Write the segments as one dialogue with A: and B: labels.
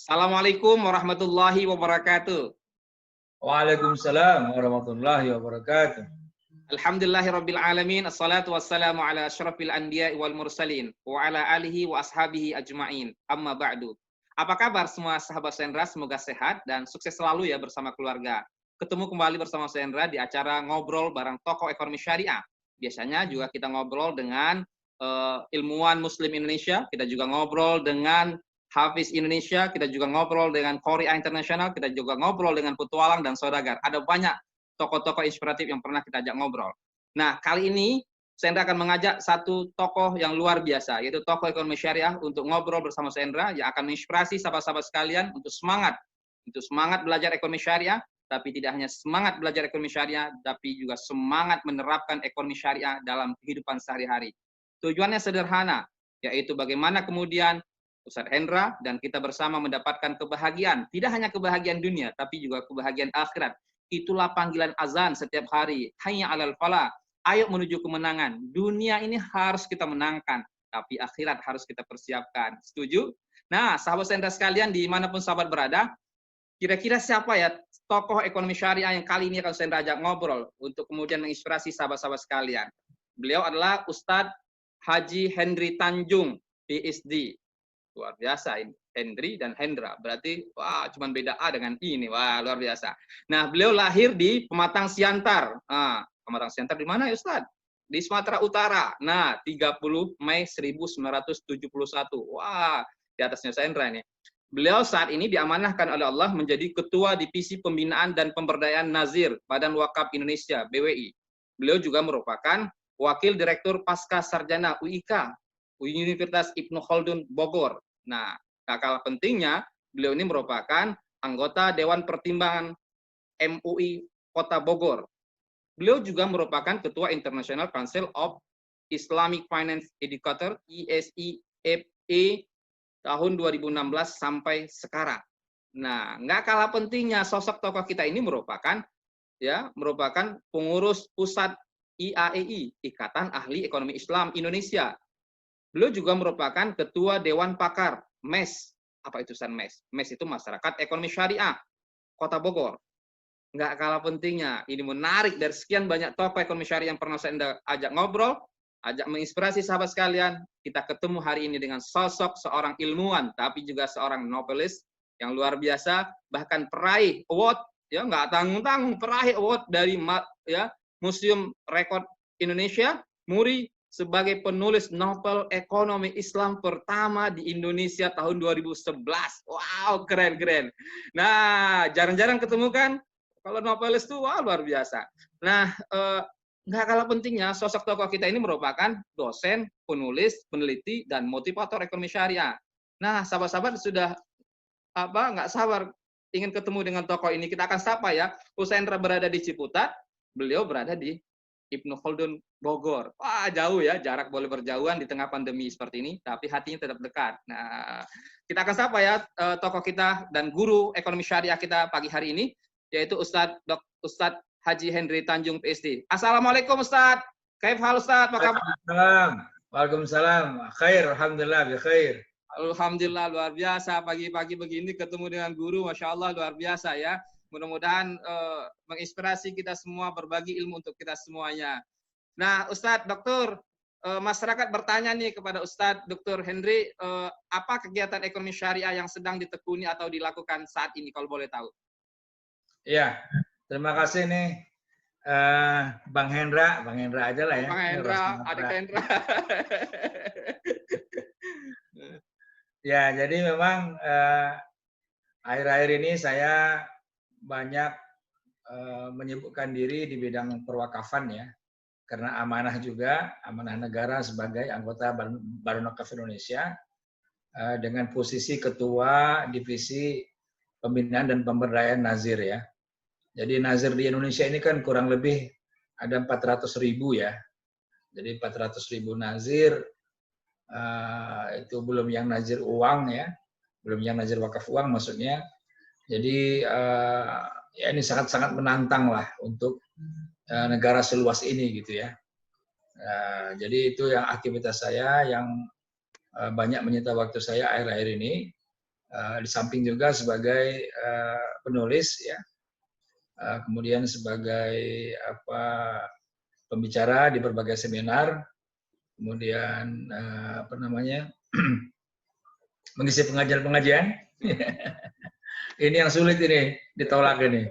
A: Assalamualaikum warahmatullahi wabarakatuh.
B: Waalaikumsalam warahmatullahi wabarakatuh.
A: Alhamdulillahirabbil alamin, assalatu wassalamu ala asyrafil anbiya'i wal mursalin wa ala alihi wa ashabihi ajmain. Amma ba'du. Apa kabar semua sahabat Sendra? Semoga sehat dan sukses selalu ya bersama keluarga. Ketemu kembali bersama Sendra di acara ngobrol bareng tokoh ekonomi syariah. Biasanya juga kita ngobrol dengan ilmuwan muslim Indonesia, kita juga ngobrol dengan Hafiz Indonesia, kita juga ngobrol dengan Korea Internasional, kita juga ngobrol dengan petualang dan saudagar. Ada banyak tokoh-tokoh inspiratif yang pernah kita ajak ngobrol. Nah, kali ini Sendra akan mengajak satu tokoh yang luar biasa, yaitu tokoh ekonomi syariah untuk ngobrol bersama Sendra yang akan menginspirasi sahabat-sahabat sekalian untuk semangat belajar ekonomi syariah, tapi tidak hanya semangat belajar ekonomi syariah, tapi juga semangat menerapkan ekonomi syariah dalam kehidupan sehari-hari. Tujuannya sederhana, yaitu bagaimana kemudian Ustadz Hendra dan kita bersama mendapatkan kebahagiaan, tidak hanya kebahagiaan dunia, tapi juga kebahagiaan akhirat. Itulah panggilan azan setiap hari. Hayya 'alal falah. Ayo menuju kemenangan. Dunia ini harus kita menangkan, tapi akhirat harus kita persiapkan. Setuju? Nah, sahabat Sendra sekalian, dimanapun sahabat berada, kira-kira siapa ya tokoh ekonomi syariah yang kali ini akan Sendra ajak ngobrol untuk kemudian menginspirasi sahabat-sahabat sekalian. Beliau adalah Ustadz Haji Henry Tanjung, PhD. Luar biasa ini. Hendry dan Hendra. Berarti, wah, cuma beda A dengan I ini. Wah, luar biasa. Nah, beliau lahir di Pematang Siantar. Pematang Siantar di mana ya, Ustaz? Di Sumatera Utara. Nah, 30 Mei 1971. Wah, di atasnya Hendra ini. Beliau saat ini diamanahkan oleh Allah menjadi Ketua Divisi Pembinaan dan Pemberdayaan Nazir Badan Wakaf Indonesia, BWI. Beliau juga merupakan Wakil Direktur Pasca Sarjana UIK, Universitas Ibnu Khaldun Bogor. Nah, tak kalah pentingnya, beliau ini merupakan anggota Dewan Pertimbangan MUI Kota Bogor. Beliau juga merupakan Ketua International Council of Islamic Finance Educator ISIFE tahun 2016 sampai sekarang. Nah, nggak kalah pentingnya sosok tokoh kita ini merupakan pengurus pusat IAEI, Ikatan Ahli Ekonomi Islam Indonesia. Beliau juga merupakan Ketua Dewan Pakar MES. Apa itu MES? MES itu Masyarakat Ekonomi Syariah Kota Bogor. Nggak kalah pentingnya, ini menarik dari sekian banyak tokoh ekonomi syariah yang pernah saya ajak ngobrol, ajak menginspirasi sahabat sekalian. Kita ketemu hari ini dengan sosok seorang ilmuwan, tapi juga seorang novelis yang luar biasa, bahkan peraih award, ya nggak tanggung-tanggung, peraih award dari Museum Rekor Indonesia, MURI, sebagai penulis novel ekonomi Islam pertama di Indonesia tahun 2011. Wow, keren-keren. Nah, jarang-jarang ketemu kan? Kalau novelis itu, wah, luar biasa. Nah, nggak kalah pentingnya, sosok tokoh kita ini merupakan dosen, penulis, peneliti, dan motivator ekonomi syariah. Nah, sahabat-sahabat sudah nggak sabar ingin ketemu dengan tokoh ini. Kita akan sapa ya. Usendra berada di Ciputat, beliau berada di Ibnu Khaldun Bogor. Wah, jauh ya, jarak boleh berjauhan di tengah pandemi seperti ini, tapi hatinya tetap dekat. Nah, kita akan sapa ya tokoh kita dan guru ekonomi syariah kita pagi hari ini, yaitu Ustadz Haji Henry Tanjung, PhD. Assalamualaikum Ustadz. Kaif hal Ustadz? Apa kabar?
B: Waalaikumsalam. Khair, alhamdulillah, khair.
A: Alhamdulillah, luar biasa. Pagi-pagi begini ketemu dengan guru, Masya Allah, luar biasa ya. Mudah-mudahan menginspirasi kita semua, berbagi ilmu untuk kita semuanya. Nah, Ustadz, Dokter, masyarakat bertanya nih kepada Ustadz Dr. Henry, apa kegiatan ekonomi syariah yang sedang ditekuni atau dilakukan saat ini, kalau boleh tahu?
B: Iya, terima kasih nih Bang Hendra aja lah ya.
A: Bang Hendra, adik Hendra.
B: Ya, jadi memang akhir-akhir ini saya banyak menyibukkan diri di bidang perwakafan ya, karena amanah juga, amanah negara sebagai anggota Badan Wakaf Indonesia dengan posisi Ketua Divisi Pembinaan dan Pemberdayaan Nazir ya. Jadi Nazir di Indonesia ini kan kurang lebih ada 400.000 ya. Jadi 400.000 Nazir, itu belum yang Nazir uang ya, belum yang Nazir wakaf uang maksudnya. Jadi ya ini sangat-sangat menantang lah untuk negara seluas ini gitu ya. Jadi itu yang aktivitas saya yang banyak menyita waktu saya akhir-akhir ini. Di samping juga sebagai penulis ya, kemudian sebagai pembicara di berbagai seminar, kemudian mengisi pengajian-pengajian. Ini yang sulit ini ditolak ini.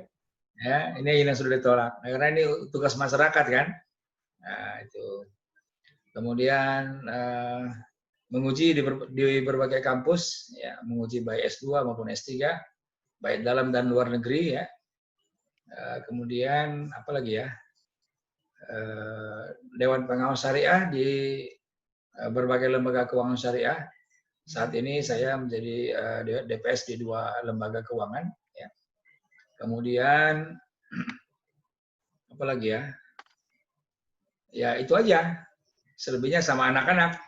B: Ya, ini yang sudah ditolak. Karena ini tugas masyarakat kan. Nah, itu. Kemudian menguji di berbagai kampus, ya, menguji baik S2 maupun S3, baik dalam dan luar negeri ya. Kemudian apa lagi ya? Dewan Pengawas Syariah di berbagai lembaga keuangan syariah. Saat ini saya menjadi DPS di 2 lembaga keuangan. Ya. Kemudian apa lagi ya? Ya itu aja. Selebihnya sama anak-anak.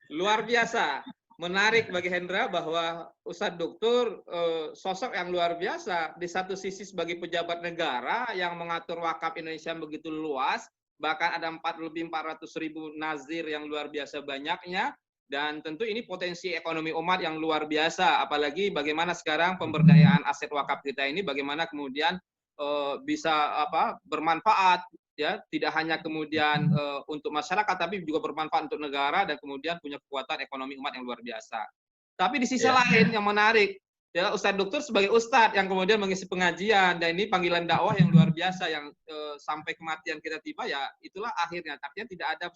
A: Luar biasa. Menarik bagi Hendra bahwa Ustadz Duktur sosok yang luar biasa. Di satu sisi sebagai pejabat negara yang mengatur wakaf Indonesia begitu luas, bahkan ada lebih 400.000 nazir yang luar biasa banyaknya, dan tentu ini potensi ekonomi umat yang luar biasa. Apalagi bagaimana sekarang pemberdayaan aset wakaf kita ini, bagaimana kemudian bisa bermanfaat. Ya, tidak hanya kemudian untuk masyarakat, tapi juga bermanfaat untuk negara dan kemudian punya kekuatan ekonomi umat yang luar biasa. Tapi di sisi lain yang menarik, ya Ustadz Duktur sebagai Ustadz yang kemudian mengisi pengajian, dan ini panggilan dakwah yang luar biasa yang sampai kematian kita tiba, ya itulah akhirnya. Artinya tidak ada,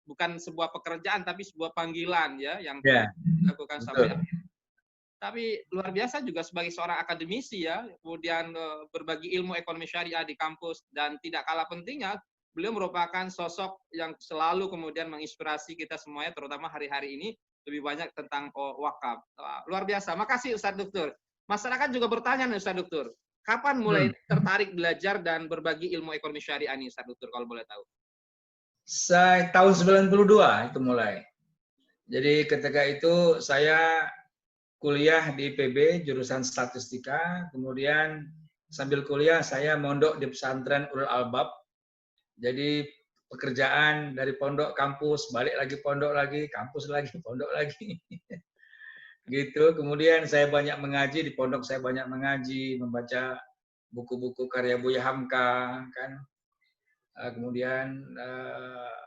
A: bukan sebuah pekerjaan tapi sebuah panggilan ya yang dilakukan sampai akhir. Tapi luar biasa juga sebagai seorang akademisi ya, kemudian berbagi ilmu ekonomi syariah di kampus, dan tidak kalah pentingnya beliau merupakan sosok yang selalu kemudian menginspirasi kita semuanya, terutama hari-hari ini lebih banyak tentang wakaf. Luar biasa. Makasih Ustadz Duktur. Masyarakat juga bertanya nih Ustadz Duktur, kapan mulai tertarik belajar dan berbagi ilmu ekonomi syariah nih Ustadz Duktur kalau boleh tahu?
B: Saya tahun 92 itu mulai. Jadi ketika itu saya kuliah di IPB jurusan statistika, kemudian sambil kuliah saya mondok di pesantren Ulul Albab. Jadi pekerjaan dari pondok kampus, balik lagi pondok lagi, kampus lagi, pondok lagi. Gitu. Kemudian saya banyak mengaji di pondok, saya banyak mengaji, membaca buku-buku karya Buya Hamka kan. Kemudian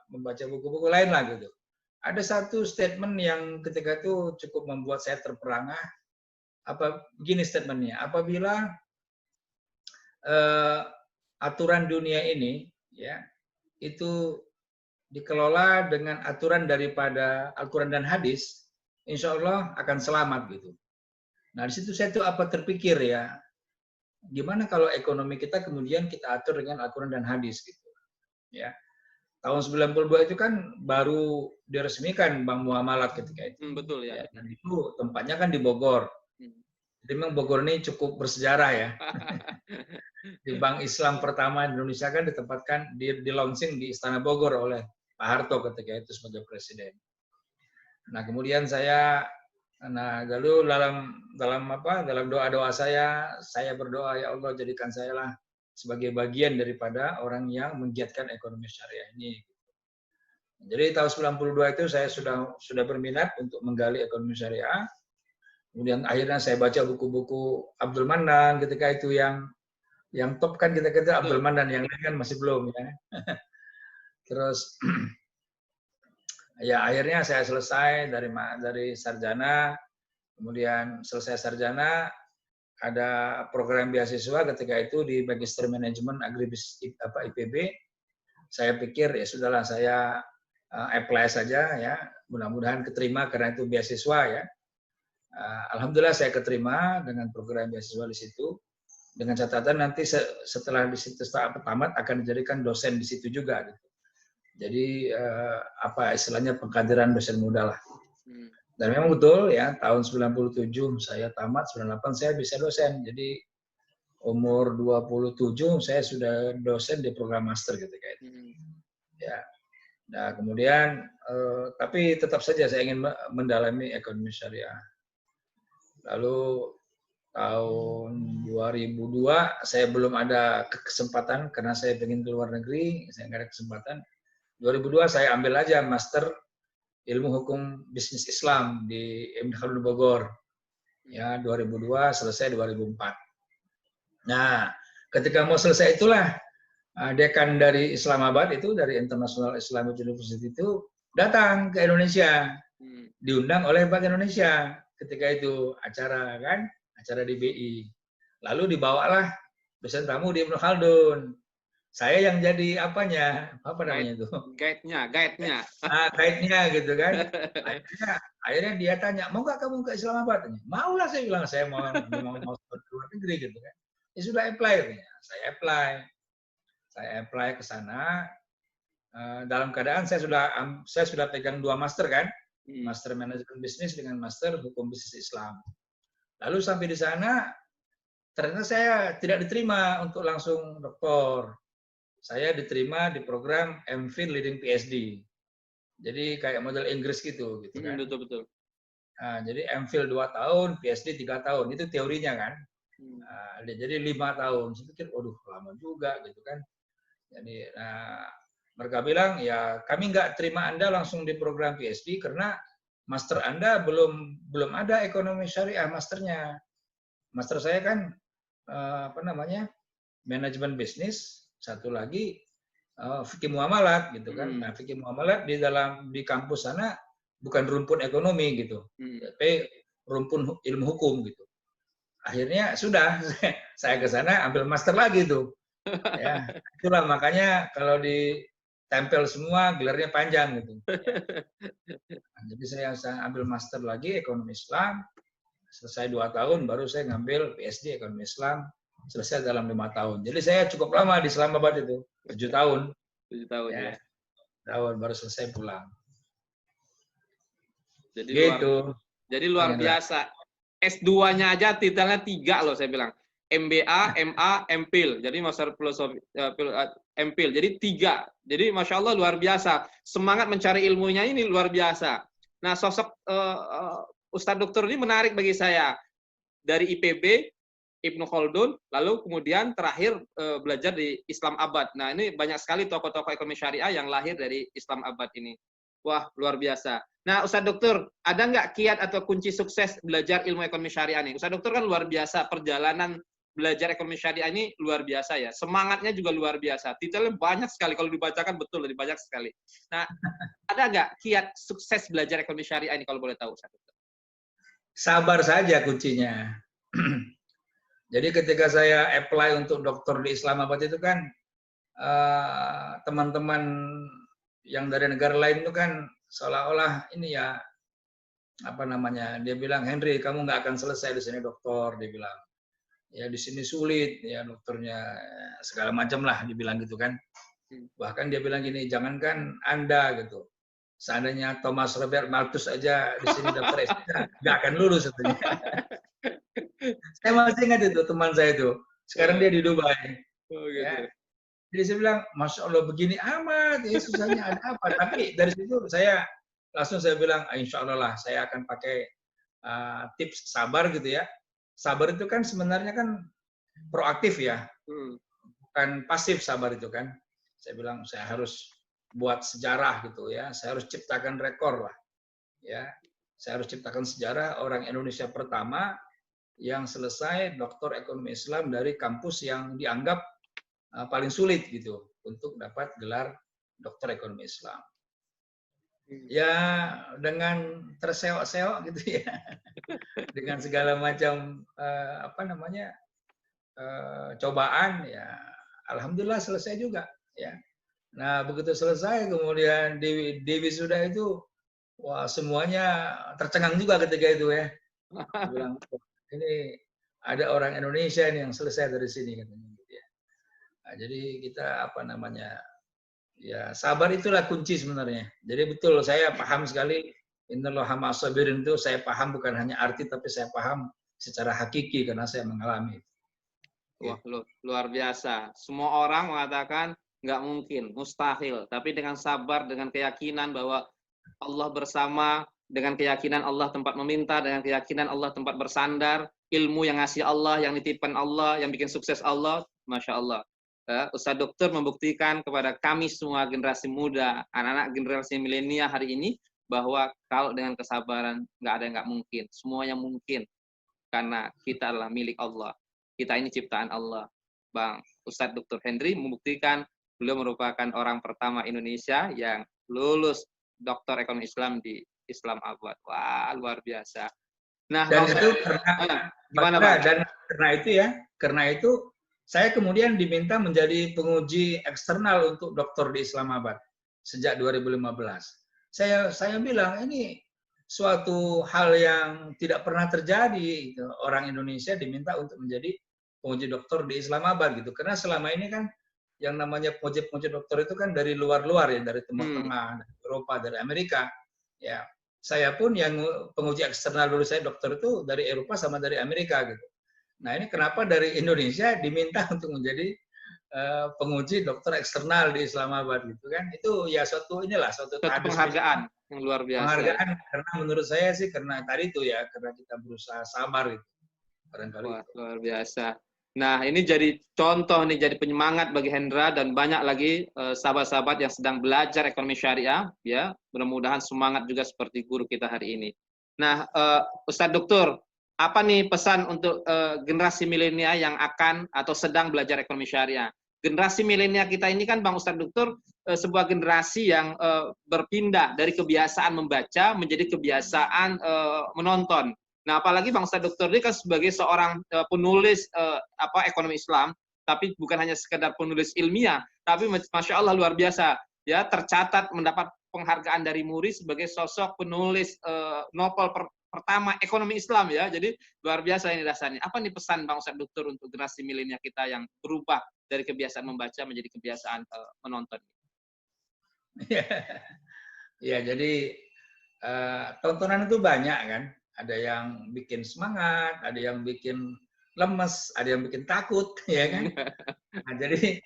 B: membaca buku-buku lain lah gitu. Ada satu statement yang ketika itu cukup membuat saya terperangah. Begini statementnya, apabila aturan dunia ini ya itu dikelola dengan aturan daripada Al-Quran dan hadis, insya Allah akan selamat gitu. Nah di situ saya tuh terpikir ya, gimana kalau ekonomi kita kemudian kita atur dengan Al-Quran dan hadis gitu. Ya. Tahun 92 itu kan baru diresmikan Bank Muamalat ketika itu.
A: Betul ya.
B: Dan itu tempatnya kan di Bogor. Jadi memang Bogor ini cukup bersejarah ya. Di Bank Islam pertama di Indonesia kan ditempatkan di launching di Istana Bogor oleh Pak Harto ketika itu sebagai presiden. Nah kemudian lalu dalam doa-doa saya berdoa, ya Allah jadikan saya lah sebagai bagian daripada orang yang menggiatkan ekonomi syariah ini. Jadi tahun 92 itu saya sudah berminat untuk menggali ekonomi syariah. Kemudian akhirnya saya baca buku-buku Abdul Manan ketika itu yang top kan kita Abdul Manan, yang lain kan masih belum ya. Terus ya akhirnya saya selesai dari sarjana. Kemudian selesai sarjana ada program beasiswa ketika itu di Magister Manajemen Agribisnis IPB. Saya pikir ya sudahlah saya apply saja ya, mudah-mudahan keterima karena itu beasiswa ya. Alhamdulillah saya keterima dengan program beasiswa di situ, dengan catatan nanti setelah di situ tamat akan dijadikan dosen di situ juga gitu. Jadi istilahnya pengkaderan dosen muda lah. Dan memang betul ya, tahun 97 saya tamat, 98 saya bisa dosen. Jadi umur 27 saya sudah dosen di program master ketika itu. Ya. Nah, kemudian tapi tetap saja saya ingin mendalami ekonomi syariah. Lalu tahun 2002 saya belum ada kesempatan karena saya ingin ke luar negeri, saya nggak ada kesempatan. 2002 saya ambil aja master ilmu hukum bisnis Islam di Ibnu Khaldun Bogor. Ya, 2002 selesai 2004. Nah, ketika mau selesai itulah dekan dari Islamabad itu, dari International Islamic University itu datang ke Indonesia, diundang oleh Bank Indonesia ketika itu acara kan, acara di BI. Lalu dibawalah dosen tamu di Ibnu Khaldun. Saya yang jadi apanya, apa namanya itu?
A: Guide-nya.
B: Guide-nya gitu kan. Akhirnya dia tanya, mau nggak kamu ke Islamabad? Mau lah, saya bilang, saya mau ke luar negeri gitu kan. Ya sudah apply, saya apply ke sana. Dalam keadaan saya sudah pegang 2 master kan, master manajemen bisnis dengan master hukum bisnis Islam. Lalu sampai di sana ternyata saya tidak diterima untuk langsung doktor. Saya diterima di program MPhil Leading PhD. Jadi kayak model Inggris gitu kan.
A: Betul.
B: Nah, jadi MPhil 2 tahun, PhD 3 tahun. Itu teorinya kan. Jadi 5 tahun. Saya pikir, waduh lama juga gitu kan. Jadi mereka bilang, ya kami nggak terima Anda langsung di program PhD karena master Anda belum ada ekonomi syariah masternya. Master saya kan manajemen bisnis, satu lagi fikih muamalat gitu kan. Nah, fikih muamalat di kampus sana bukan rumpun ekonomi gitu, tapi rumpun ilmu hukum gitu. Akhirnya sudah saya ke sana ambil master lagi tuh. Ya, itulah makanya kalau ditempel semua gelarnya panjang gitu. Nah, jadi saya ambil master lagi ekonomi Islam, selesai 2 tahun baru saya ngambil PhD ekonomi Islam, selesai dalam 5 tahun. Jadi saya cukup lama di Islamabad itu, 7 tahun.
A: 7 tahun ya.
B: Tahun baru selesai pulang.
A: Jadi
B: gitu.
A: luar biasa. S2-nya aja titelnya 3 loh saya bilang. MBA, MA, MPhil. Jadi master filosofi MPhil. Jadi 3. Jadi Masya Allah luar biasa. Semangat mencari ilmunya ini luar biasa. Nah, sosok Ustadz Dokter ini menarik bagi saya. Dari IPB, Ibnu Khaldun, lalu kemudian terakhir belajar di Islamabad. Nah, ini banyak sekali tokoh-tokoh ekonomi syariah yang lahir dari Islamabad ini. Wah, luar biasa. Nah, Ustadz Dokter, ada nggak kiat atau kunci sukses belajar ilmu ekonomi syariah ini? Ustadz Dokter kan luar biasa, perjalanan belajar ekonomi syariah ini luar biasa ya. Semangatnya juga luar biasa. Titelnya banyak sekali, kalau dibacakan betul, lebih banyak sekali. Nah, ada nggak kiat sukses belajar ekonomi syariah ini kalau boleh tahu, Ustadz Dokter?
B: Sabar saja kuncinya. Jadi ketika saya apply untuk dokter di Islamabad itu kan, teman-teman yang dari negara lain itu kan seolah-olah ini ya, dia bilang, Henry, kamu nggak akan selesai di sini dokter, dia bilang. Ya di sini sulit, ya dokternya segala macam lah, dibilang gitu kan. Bahkan dia bilang gini, jangankan Anda gitu, seandainya Thomas Robert Malthus aja di sini dokter nggak akan lulus katanya. Saya masih ingat itu teman saya itu. Sekarang dia di Dubai.
A: Oh, gitu.
B: Ya. Jadi saya bilang, Masya Allah begini amat, ya susahnya ada apa. Tapi dari situ saya bilang, insya Allah lah saya akan pakai tips sabar gitu ya. Sabar itu kan sebenarnya kan proaktif ya. Bukan pasif sabar itu kan. Saya bilang saya harus buat sejarah gitu ya. Saya harus ciptakan rekor lah. Ya. Saya harus ciptakan sejarah orang Indonesia pertama yang selesai doktor ekonomi Islam dari kampus yang dianggap paling sulit gitu untuk dapat gelar doktor ekonomi Islam. Ya dengan terseok-seok gitu ya, dengan segala macam cobaan ya, alhamdulillah selesai juga ya. Nah begitu selesai kemudian di wisuda itu, wah semuanya tercengang juga ketika itu ya. Bilang, ini ada orang Indonesia nih yang selesai dari sini katanya gitu ya. Nah, jadi kita ya sabar itulah kunci sebenarnya. Jadi betul saya paham sekali innallaha ma'as-sabirin itu, saya paham bukan hanya arti tapi saya paham secara hakiki karena saya mengalami.
A: Wah, luar biasa. Semua orang mengatakan nggak mungkin, mustahil. Tapi dengan sabar, dengan keyakinan bahwa Allah bersama, dengan keyakinan Allah tempat meminta, dengan keyakinan Allah tempat bersandar, ilmu yang ngasih Allah, yang nitipkan Allah, yang bikin sukses Allah, Masya Allah. Ustadz Dokter membuktikan kepada kami semua generasi muda, anak-anak generasi milenial hari ini, bahwa kalau dengan kesabaran nggak ada yang nggak mungkin, semuanya mungkin. karena kita adalah milik Allah. Kita ini ciptaan Allah. Bang Ustadz Dr. Henry membuktikan beliau merupakan orang pertama Indonesia yang lulus doktor ekonomi Islam di Islamabad. Wah, luar biasa. Nah,
B: Dan
A: Bang
B: itu
A: Ustadz, gimana Bang?
B: dan karena itu saya kemudian diminta menjadi penguji eksternal untuk doktor di Islamabad sejak 2015. Saya bilang ini suatu hal yang tidak pernah terjadi, gitu. Orang Indonesia diminta untuk menjadi penguji doktor di Islamabad gitu. Karena selama ini kan yang namanya penguji doktor itu kan dari luar-luar ya, dari Timur Tengah, dari Eropa, dari Amerika. Ya, saya pun yang penguji eksternal dulu saya dokter itu dari Eropa sama dari Amerika gitu. Nah ini kenapa dari Indonesia diminta untuk menjadi penguji dokter eksternal di Islamabad gitu kan? Itu ya suatu
A: penghargaan yang luar biasa.
B: Penghargaan karena menurut saya sih karena tadi itu ya karena kita berusaha sabar itu.
A: Wah, luar biasa. Nah, ini jadi contoh nih, jadi penyemangat bagi Hendra dan banyak lagi sahabat-sahabat yang sedang belajar ekonomi syariah, ya. Mudah-mudahan semangat juga seperti guru kita hari ini. Nah, Ustadz Dokter, apa nih pesan untuk generasi milenial yang akan atau sedang belajar ekonomi syariah? Generasi milenial kita ini kan, Bang Ustadz Dokter, sebuah generasi yang berpindah dari kebiasaan membaca menjadi kebiasaan menonton. Nah, apalagi Bang Ustadz Dr. ini kan sebagai seorang penulis ekonomi Islam, tapi bukan hanya sekedar penulis ilmiah, tapi Masya Allah luar biasa, ya tercatat mendapat penghargaan dari MURI sebagai sosok penulis novel pertama ekonomi Islam ya. Jadi luar biasa ini dasarnya. Apa nih pesan Bang Ustadz Dr. untuk generasi milenial kita yang berubah dari kebiasaan membaca menjadi kebiasaan menonton?
B: Ya, jadi tontonan itu banyak kan. Ada yang bikin semangat, ada yang bikin lemes, ada yang bikin takut, ya kan? Nah, jadi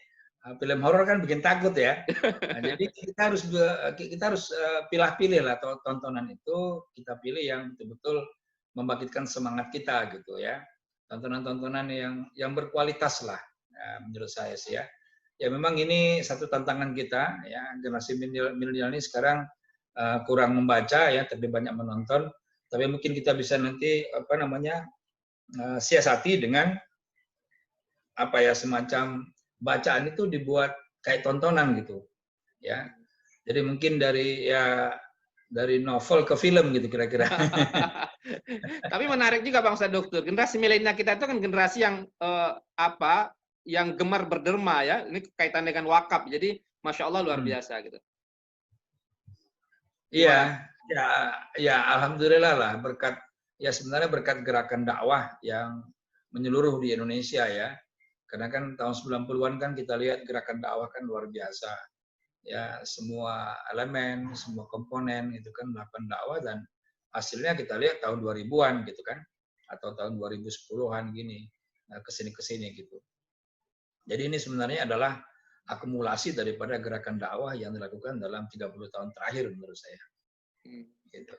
B: film horor kan bikin takut ya. Nah, jadi kita harus pilih-pilih lah tontonan itu, kita pilih yang betul-betul membangkitkan semangat kita gitu ya. Tontonan-tontonan yang berkualitas lah, menurut saya sih ya. Ya memang ini satu tantangan kita ya, generasi milenial ini sekarang kurang membaca ya, tapi banyak menonton. Tapi mungkin kita bisa nanti siasati dengan semacam bacaan itu dibuat kayak tontonan gitu ya. Jadi mungkin dari novel ke film gitu kira-kira.
A: Tapi menarik juga Bang Ustadz Dokter, generasi milenial kita itu kan generasi yang yang gemar berderma ya. Ini kaitan dengan wakaf. Jadi Masya Allah luar biasa gitu.
B: Iya, ya alhamdulillah lah sebenarnya berkat gerakan dakwah yang menyeluruh di Indonesia ya. Karena kan tahun 90-an kan kita lihat gerakan dakwah kan luar biasa. Ya, semua elemen, semua komponen itu kan melakukan dakwah dan hasilnya kita lihat tahun 2000-an gitu kan atau tahun 2010-an gini. Nah, kesini gitu. Jadi ini sebenarnya adalah akumulasi daripada gerakan dakwah yang dilakukan dalam 30 tahun terakhir menurut saya. Gitu.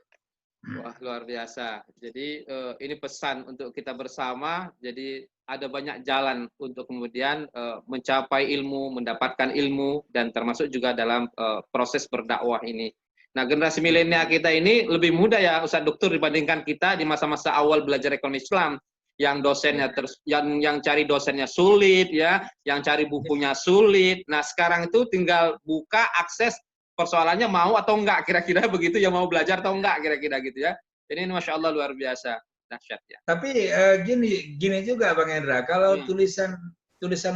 A: Wah, luar biasa. Jadi ini pesan untuk kita bersama. Jadi ada banyak jalan untuk kemudian mencapai ilmu, mendapatkan ilmu, dan termasuk juga dalam proses berdakwah ini. Nah, generasi milenial kita ini lebih mudah ya, Ustadz Dokter, dibandingkan kita di masa-masa awal belajar ekonomi Islam. Yang dosennya yang cari dosennya sulit ya, yang cari bukunya sulit. Nah, sekarang itu tinggal buka akses, persoalannya mau atau enggak, kira-kira begitu ya, mau belajar atau enggak kira-kira gitu ya. Jadi ini Masya Allah luar biasa dahsyat ya.
B: Tapi gini juga Bang Hendra, kalau tulisan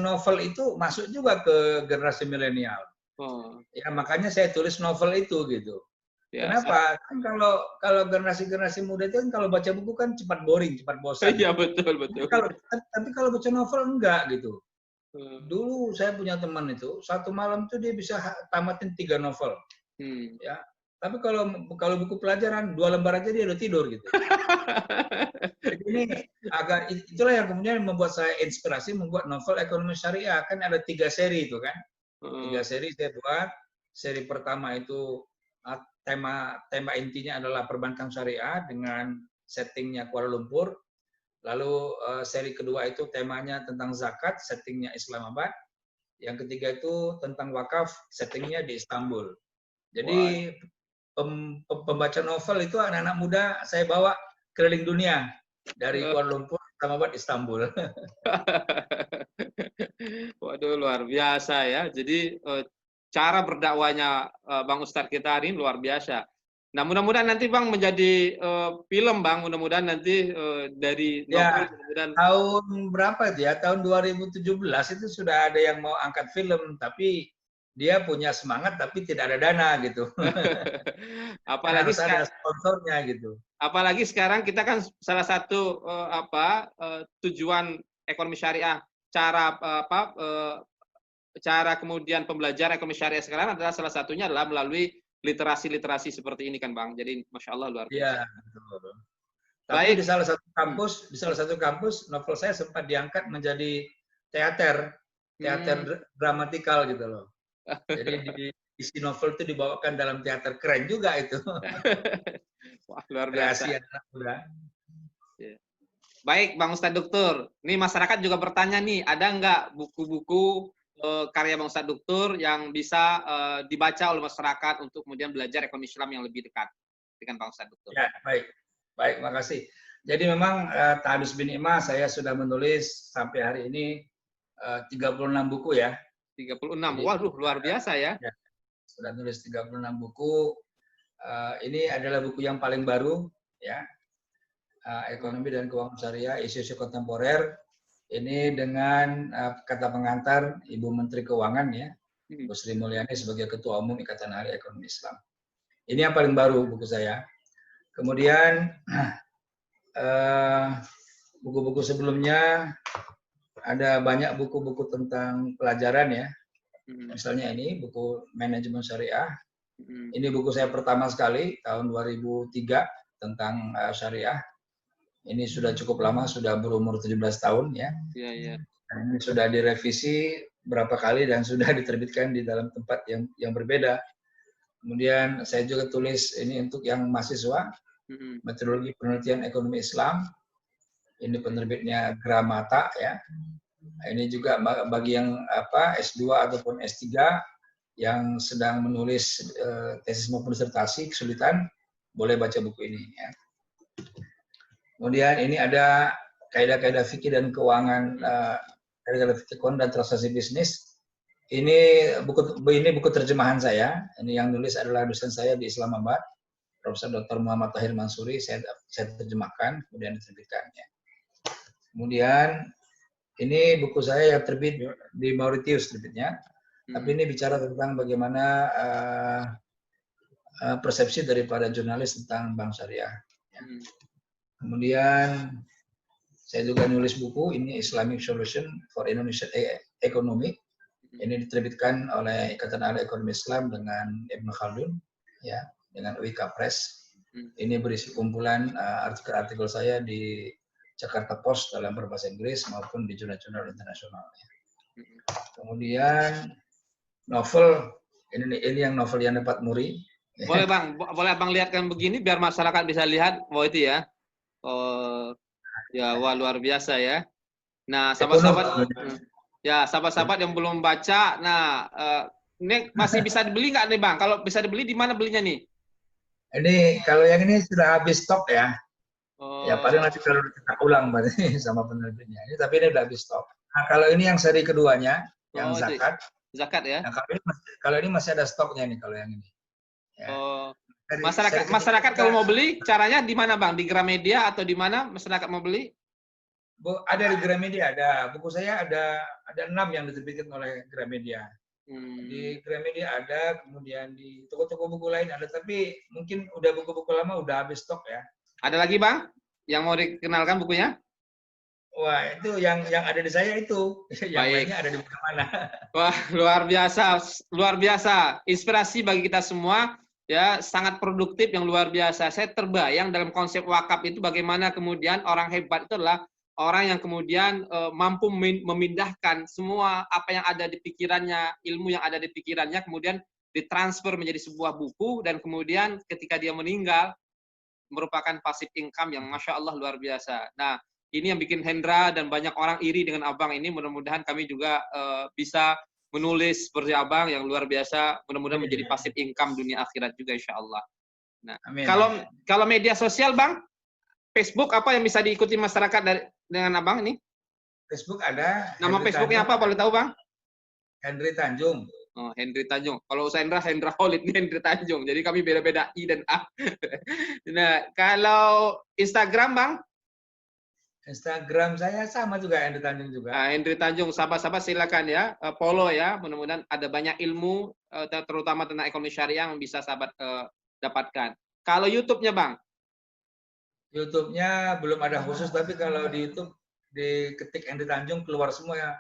B: novel itu masuk juga ke generasi milenial. Ya makanya saya tulis novel itu gitu. Kenapa? Kan kalau generasi muda itu kan kalau baca buku kan cepat boring, cepat bosan.
A: Iya betul.
B: Tapi kalau baca novel enggak gitu. Dulu saya punya teman itu satu malam tuh dia bisa tamatin 3 novel. Ya. Tapi kalau buku pelajaran 2 lembar aja dia udah tidur gitu. Jadi ini itulah yang kemudian membuat saya inspirasi membuat novel ekonomi syariah. Kan ada 3 seri itu kan. 3 seri saya buat. Seri pertama itu tema intinya adalah perbankan syariah dengan settingnya Kuala Lumpur. Lalu seri kedua itu temanya tentang zakat, settingnya Islamabad. Yang ketiga itu tentang wakaf, settingnya di Istanbul. Jadi pembaca novel itu anak-anak muda saya bawa keliling dunia. dari Kuala Lumpur sama buat Istanbul.
A: Waduh, luar biasa ya. Jadi cara berdakwanya Bang Ustadz kita hari ini luar biasa. Nah, mudah-mudahan nanti Bang menjadi film Bang, mudah-mudahan nanti dari novel
B: Ya,
A: mudah-mudahan.
B: tahun berapa itu ya? Tahun 2017 itu sudah ada yang mau angkat film, tapi dia punya semangat tapi tidak ada dana gitu. Kan
A: apalagi
B: harus ada
A: sekarang,
B: sponsornya gitu.
A: apalagi sekarang kita kan salah satu tujuan ekonomi syariah, cara cara kemudian pembelajaran ekonomi syariah sekarang adalah salah satunya adalah melalui literasi-literasi seperti ini kan Bang. Jadi Masya Allah luar biasa.
B: Iya, betul. Tapi
A: Baik.
B: di salah satu kampus novel saya sempat diangkat menjadi teater dramatikal gitu loh. Jadi isi novel itu dibawakan dalam teater, keren juga itu.
A: Wah, luar
B: Kreasi
A: biasa.
B: anak muda.
A: Baik, Bang Ustadz Doktur. Nih masyarakat juga bertanya nih, ada nggak buku-buku karya Bang Ustadz Doktur yang bisa dibaca oleh masyarakat untuk kemudian belajar ekonomi Islam yang lebih dekat dengan Bang Ustadz Doktur?
B: Ya, baik. Baik, makasih. Jadi memang Tahabis bin Ima saya sudah menulis sampai hari ini 36 buku ya.
A: 36.
B: Jadi,
A: Waduh, luar biasa ya.
B: Ya, sudah nulis 36 buku. Ini adalah buku yang paling baru ya. Ekonomi dan keuangan syariah, isu-isu kontemporer. Ini dengan kata pengantar Ibu Menteri Keuangan ya, Bu Sri Mulyani sebagai Ketua Umum Ikatan Ahli Ekonomi Islam. Ini yang paling baru buku saya. Kemudian buku-buku sebelumnya ada banyak buku-buku tentang pelajaran ya. Misalnya ini buku Manajemen Syariah. Ini buku saya pertama sekali tahun 2003 tentang syariah. Ini sudah cukup lama, sudah berumur 17 tahun ya.
A: Iya, iya.
B: Ini sudah direvisi berapa kali dan sudah diterbitkan di dalam tempat yang berbeda. Kemudian saya juga tulis ini untuk yang mahasiswa, metodologi penelitian ekonomi Islam. Ini penerbitnya Gramata ya. Ini juga bagi yang S2 ataupun S3 yang sedang menulis tesis maupun disertasi kesulitan, boleh baca buku ini ya. Kemudian ini ada kaidah-kaidah fikih dan keuangan, kaidah-kaidah fikih keuangan dan transaksi bisnis. Ini buku terjemahan saya. Ini yang nulis adalah dosen saya di Islamabad, Profesor Dr. Muhammad Tahir Mansuri. Saya terjemahkan, kemudian diterbitkannya. Kemudian ini buku saya yang terbit di Mauritius terbitnya. Tapi ini bicara tentang bagaimana persepsi daripada jurnalis tentang bank syariah. Kemudian saya juga nulis buku ini Islamic Solution for Indonesian Economy. Ini diterbitkan oleh Ikatan Ahli Ekonomi Islam dengan Ibnu Khaldun, ya, dengan UIK Press. Ini berisi kumpulan artikel-artikel saya di Jakarta Post dalam berbahasa Inggris maupun di jurnal-jurnal internasional. Kemudian novel ini yang novel yang dapat muri.
A: Boleh Bang, boleh Abang lihatkan begini biar masyarakat bisa lihat bahwa itu ya. Ya, wah luar biasa ya. Nah, sahabat-sahabat, ya sahabat-sahabat yang belum baca, nah ini masih bisa dibeli nggak nih Bang? Kalau bisa dibeli di mana belinya nih?
B: Ini kalau yang ini sudah habis stok ya. Ya paling nanti kalau kita ulang berarti sama penerbitnya. Ini tapi ini udah habis stok. Nah, kalau ini yang seri keduanya, yang zakat.
A: Zakat ya.
B: Nah, kalau ini masih ada stoknya nih kalau yang ini. Ya.
A: Masyarakat kalau mau beli caranya di mana Bang? Di Gramedia atau di mana masyarakat mau beli?
B: Ada di Gramedia, ada. Buku saya ada 6 yang diterbitkan oleh Gramedia. Di Gramedia ada, kemudian di toko-toko buku lain ada, tapi mungkin udah buku-buku lama udah habis stok ya. Ada
A: lagi Bang yang mau dikenalkan bukunya?
B: Wah, itu yang ada di saya itu. Yang lainnya ada di mana?
A: Wah, luar biasa, luar biasa. Inspirasi bagi kita semua. Ya, sangat produktif yang luar biasa. Saya terbayang dalam konsep wakaf itu bagaimana kemudian orang hebat itu adalah orang yang kemudian mampu memindahkan semua apa yang ada di pikirannya, ilmu yang ada di pikirannya, kemudian ditransfer menjadi sebuah buku, dan kemudian ketika dia meninggal, merupakan passive income yang Masya Allah luar biasa. Nah, ini yang bikin Hendra dan banyak orang iri dengan Abang ini. Mudah-mudahan kami juga bisa menulis seperti Abang yang luar biasa, mudah-mudahan menjadi passive income dunia akhirat juga insya Allah. Nah, kalau media sosial Bang, Facebook apa yang bisa diikuti masyarakat dengan Abang ini?
B: Facebook ada.
A: Nama Facebooknya apa boleh tahu Bang?
B: Henry Tanjung.
A: Oh, Henry Tanjung. Kalau saya Hendra Khalid, ini Henry Tanjung. Jadi kami beda-beda I dan A. Nah, kalau Instagram Bang?
B: Instagram saya sama juga, Henry Tanjung juga.
A: Nah, Henry Tanjung, sahabat-sahabat silakan ya, follow ya. Mudah-mudahan ada banyak ilmu, terutama tentang ekonomi syariah yang bisa sahabat dapatkan. Kalau YouTube-nya Bang?
B: YouTube-nya belum ada khusus, tapi kalau di YouTube diketik Henry Tanjung keluar semua ya.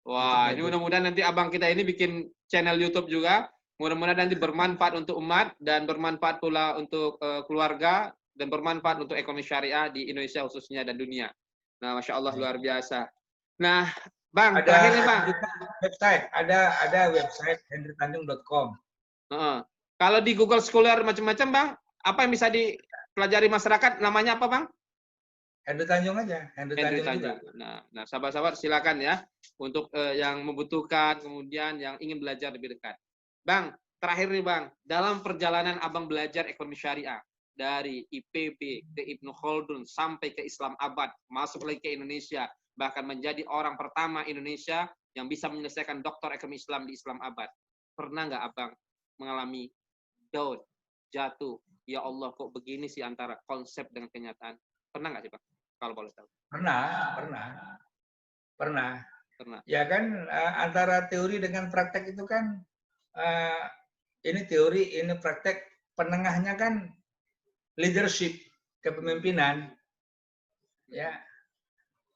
A: Wah, ini mudah-mudahan nanti abang kita ini bikin channel YouTube juga. Mudah-mudahan nanti bermanfaat untuk umat dan bermanfaat pula untuk keluarga dan bermanfaat untuk ekonomi syariah di Indonesia khususnya dan dunia. Nah, masya Allah luar biasa. Nah, Bang, terakhir nih Bang.
B: Ada website henrytanjung.com.
A: Kalau di Google Scholar macam-macam Bang, apa yang bisa dipelajari masyarakat? Namanya apa Bang?
B: Henry Tanjung aja, Henry Tanjung.
A: Nah, sahabat-sahabat silakan ya untuk yang membutuhkan, kemudian yang ingin belajar lebih dekat. Bang, terakhir nih Bang, dalam perjalanan Abang belajar ekonomi syariah dari IPB ke Ibnu Khaldun sampai ke Islam Abad, masuk lagi ke Indonesia, bahkan menjadi orang pertama Indonesia yang bisa menyelesaikan doktor ekonomi Islam di Islam Abad. Pernah nggak Abang mengalami down, jatuh, ya Allah kok begini sih antara konsep dengan kenyataan? Pernah nggak sih Bang? Kalau boleh tahu.
B: Pernah. Ya kan antara teori dengan praktek itu kan ini teori, ini praktek, penengahnya kan leadership, kepemimpinan. Ya.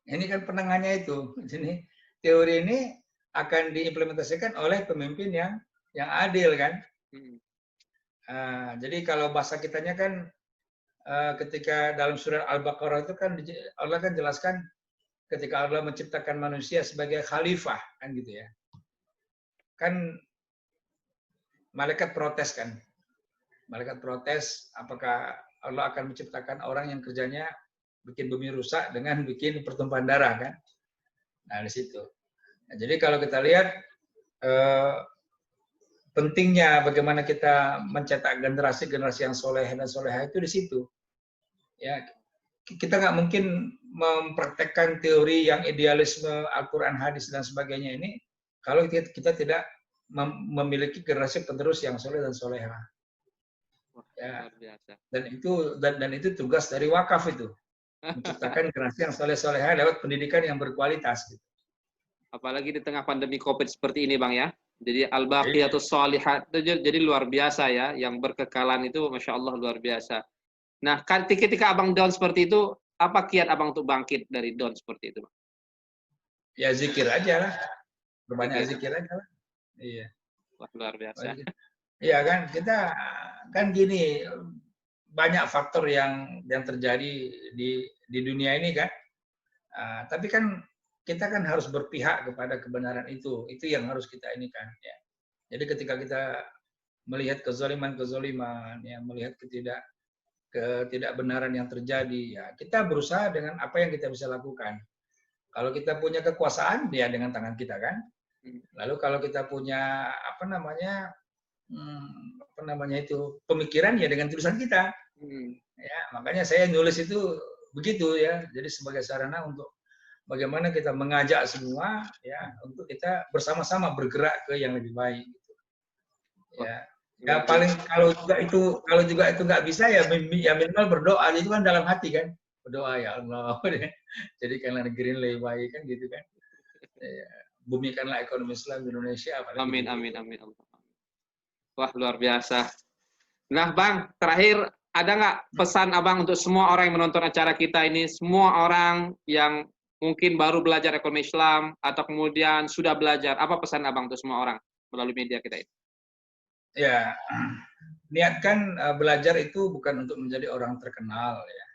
B: Ini kan penengahnya itu. Jadi teori ini akan diimplementasikan oleh pemimpin yang adil kan. Jadi kalau bahasa kitanya kan ketika dalam surah Al-Baqarah itu kan Allah kan jelaskan ketika Allah menciptakan manusia sebagai khalifah kan gitu ya. Kan malaikat protes kan. Malaikat protes apakah Allah akan menciptakan orang yang kerjanya bikin bumi rusak dengan bikin pertumpahan darah kan. Nah di situ. Nah, jadi kalau kita lihat pentingnya bagaimana kita mencetak generasi-generasi yang soleh dan soleha itu di situ. Ya, kita nggak mungkin mempraktekkan teori yang idealisme Al-Quran, hadis dan sebagainya ini kalau kita tidak memiliki generasi penerus yang soleh dan soleha. Ya. Dan itu tugas dari wakaf itu, menciptakan generasi yang soleh soleha lewat pendidikan yang berkualitas. Gitu.
A: Apalagi di tengah pandemi COVID seperti ini, Bang ya. Jadi al-baqiyatus shalihat jadi luar biasa ya, yang berkekalan itu masya Allah luar biasa. Nah, ketika Abang down seperti itu, apa kiat Abang untuk bangkit dari down seperti itu, Bang?
B: Ya zikir aja lah. Berbanyak zikir aja lah. Iya.
A: Wah, luar biasa.
B: Iya kan, kita kan gini, banyak faktor yang terjadi di dunia ini kan. Tapi kan kita kan harus berpihak kepada kebenaran itu yang harus kita ini kan. Ya. Jadi ketika kita melihat kezaliman, ya, melihat ketidakbenaran yang terjadi, ya kita berusaha dengan apa yang kita bisa lakukan. Kalau kita punya kekuasaan, ya dengan tangan kita kan. Lalu kalau kita punya pemikiran, ya dengan tulisan kita. Ya makanya saya nulis itu begitu ya. Jadi sebagai sarana untuk bagaimana kita mengajak semua ya untuk kita bersama-sama bergerak ke yang lebih baik. Gitu. Ya. Ya paling kalau juga itu nggak bisa ya minimal berdoa, itu kan dalam hati kan, berdoa ya Allah jadikanlah negeri ini lebih baik kan gitu kan, ya, bumikanlah ekonomi Islam di Indonesia.
A: Amin amin amin. Wah luar biasa. Nah Bang, terakhir ada nggak pesan Abang untuk semua orang yang menonton acara kita ini, semua orang yang mungkin baru belajar ekonomi Islam atau kemudian sudah belajar, apa pesan Abang untuk semua orang melalui media kita ini?
B: Ya, niatkan belajar itu bukan untuk menjadi orang terkenal ya.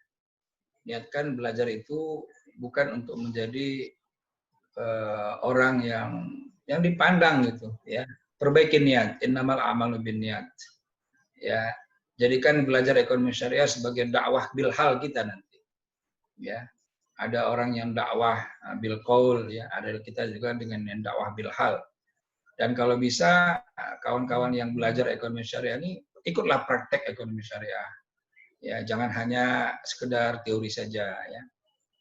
B: Niatkan belajar itu bukan untuk menjadi orang yang dipandang gitu ya. Perbaiki niat, innamal a'malu binniyat. Ya, jadikan belajar ekonomi syariah sebagai dakwah bil hal kita nanti. Ya. Ada orang yang dakwah bil qaul ya, ada kita juga dengan yang dakwah bil hal. Dan kalau bisa kawan-kawan yang belajar ekonomi syariah ini ikutlah praktek ekonomi syariah. Ya, jangan hanya sekedar teori saja ya.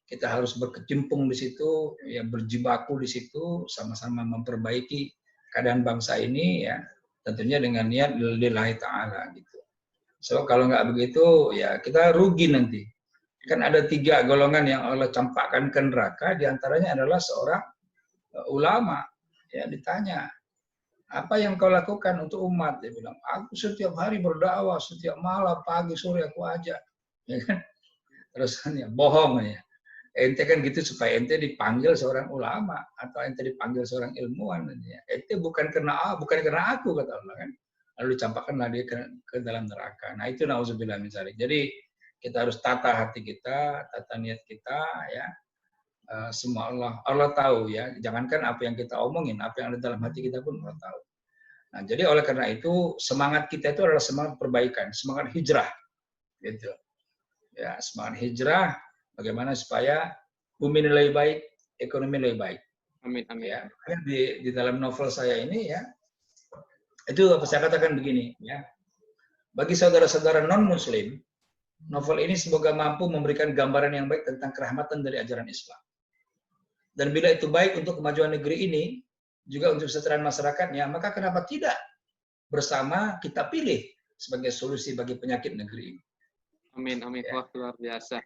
B: Kita harus berkecimpung di situ, ya berjibaku di situ, sama-sama memperbaiki keadaan bangsa ini ya, tentunya dengan niat lillahi ta'ala gitu. So kalau nggak begitu ya kita rugi nanti. Kan ada 3 golongan yang Allah campakkan ke neraka, diantaranya adalah seorang ulama. Ya ditanya, apa yang kau lakukan untuk umat? Dia bilang, aku setiap hari berdakwah, setiap malam, pagi, sore aku ajak. Ya kan? Terus ya, bohong ya. Ente kan gitu supaya ente dipanggil seorang ulama atau ente dipanggil seorang ilmuwan. Ya. Ente bukan karena aku kata Allah kan. Lalu dicampakkanlah dia ke dalam neraka. Nah itu nauzubillah min dzalik. Jadi kita harus tata hati kita, tata niat kita ya. Semua Allah tahu ya. Jangankan apa yang kita omongin, apa yang ada dalam hati kita pun Allah tahu. Nah, jadi oleh karena itu semangat kita itu adalah semangat perbaikan, semangat hijrah, gitu. Ya, semangat hijrah, bagaimana supaya bumi lebih baik, ekonomi lebih baik.
A: Amin, amin.
B: Ya, di dalam novel saya ini ya, itu apa saya katakan begini, ya. Bagi saudara-saudara non Muslim, novel ini semoga mampu memberikan gambaran yang baik tentang kerahmatan dari ajaran Islam. Dan bila itu baik untuk kemajuan negeri ini, juga untuk kesejahteraan masyarakatnya, maka kenapa tidak bersama kita pilih sebagai solusi bagi penyakit negeri ini.
A: Amin, amin.
B: Ya.
A: Wah, luar biasa.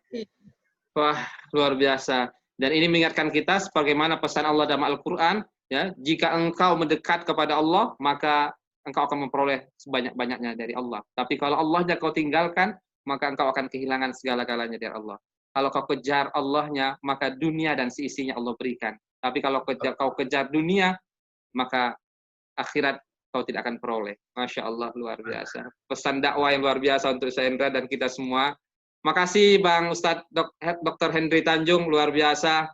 A: Wah, luar biasa. Dan ini mengingatkan kita sebagaimana pesan Allah dalam Al-Quran, ya, jika engkau mendekat kepada Allah, maka engkau akan memperoleh sebanyak-banyaknya dari Allah. Tapi kalau Allahnya kau tinggalkan, maka engkau akan kehilangan segala-galanya dari Allah. Kalau kau kejar Allahnya, maka dunia dan seisinya Allah berikan. Tapi kalau kau kejar dunia, maka akhirat kau tidak akan peroleh. Masya Allah, luar biasa. Pesan dakwah yang luar biasa untuk Shendra dan kita semua. Makasih Bang Ustadz Dr. Henry Tanjung, luar biasa.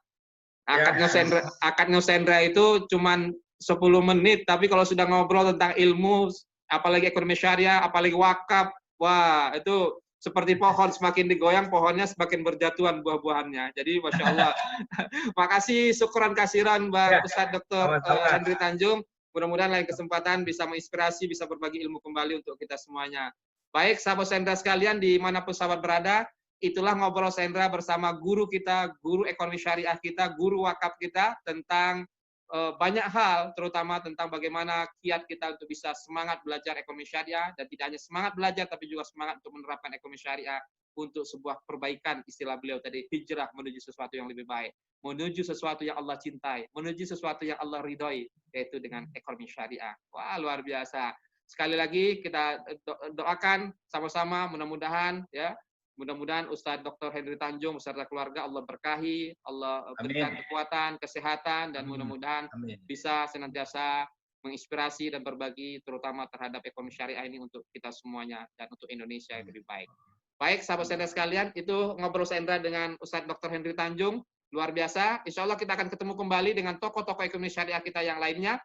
A: Akadnya Shendra itu cuman 10 menit, tapi kalau sudah ngobrol tentang ilmu, apalagi ekonomi syariah, apalagi wakaf, wah itu seperti pohon, semakin digoyang pohonnya semakin berjatuhan buah-buahannya. Jadi Masya Allah. Makasih, syukran kasiran Bang Ustadz Dr. Henry Tanjung. Mudah-mudahan lain kesempatan bisa menginspirasi, bisa berbagi ilmu kembali untuk kita semuanya. Baik, sahabat Shendra sekalian, dimanapun sahabat berada, itulah ngobrol Shendra bersama guru kita, guru ekonomi syariah kita, guru wakaf kita, tentang banyak hal, terutama tentang bagaimana kiat kita untuk bisa semangat belajar ekonomi syariah, dan tidak hanya semangat belajar, tapi juga semangat untuk menerapkan ekonomi syariah untuk sebuah perbaikan, istilah beliau tadi, hijrah menuju sesuatu yang lebih baik, menuju sesuatu yang Allah cintai, menuju sesuatu yang Allah ridhoi, yaitu dengan ekonomi syariah. Wah, luar biasa. Sekali lagi kita doakan sama-sama, mudah-mudahan ya, mudah-mudahan Ustadz Dr. Henry Tanjung beserta keluarga Allah berkahi, Allah berikan kekuatan, kesehatan, dan mudah-mudahan bisa senantiasa menginspirasi dan berbagi terutama terhadap ekonomi syariah ini untuk kita semuanya dan untuk Indonesia yang lebih baik. Baik, sahabat Shendra sekalian, itu ngobrol Shendra dengan Ustadz Dr. Henry Tanjung. Luar biasa. Insya Allah kita akan ketemu kembali dengan tokoh-tokoh ekonomi syariah kita yang lainnya.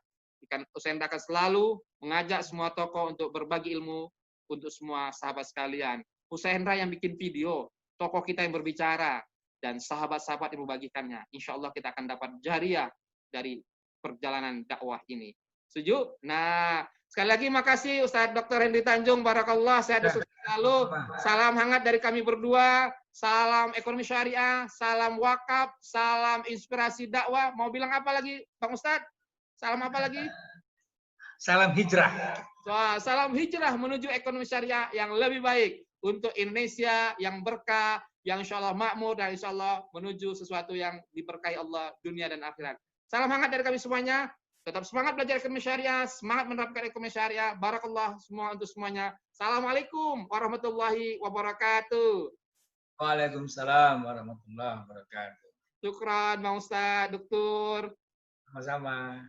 A: Shendra akan selalu mengajak semua tokoh untuk berbagi ilmu untuk semua sahabat sekalian. Shendra yang bikin video, tokoh kita yang berbicara, dan sahabat-sahabat yang membagikannya. Insya Allah kita akan dapat jariah dari perjalanan dakwah ini. Setuju? Nah, sekali lagi makasih Ustadz Dr. Henry Tanjung, barakallah, sehat dan sukses selalu. Salam hangat dari kami berdua, salam ekonomi syariah, salam wakaf, salam inspirasi dakwah. Mau bilang apa lagi, Bang Ustadz? Salam apa lagi?
B: Salam hijrah.
A: Salam hijrah menuju ekonomi syariah yang lebih baik untuk Indonesia yang berkah, yang insya Allah makmur, dan insya Allah menuju sesuatu yang diberkahi Allah dunia dan akhirat. Salam hangat dari kami semuanya. Tetap semangat belajar ekonomi syariah, semangat menerapkan ekonomi syariah. Barakallah semua untuk semuanya. Assalamualaikum warahmatullahi wabarakatuh.
B: Waalaikumsalam warahmatullahi wabarakatuh.
A: Syukran, Bang Ustadz, Dokter.
B: Sama-sama.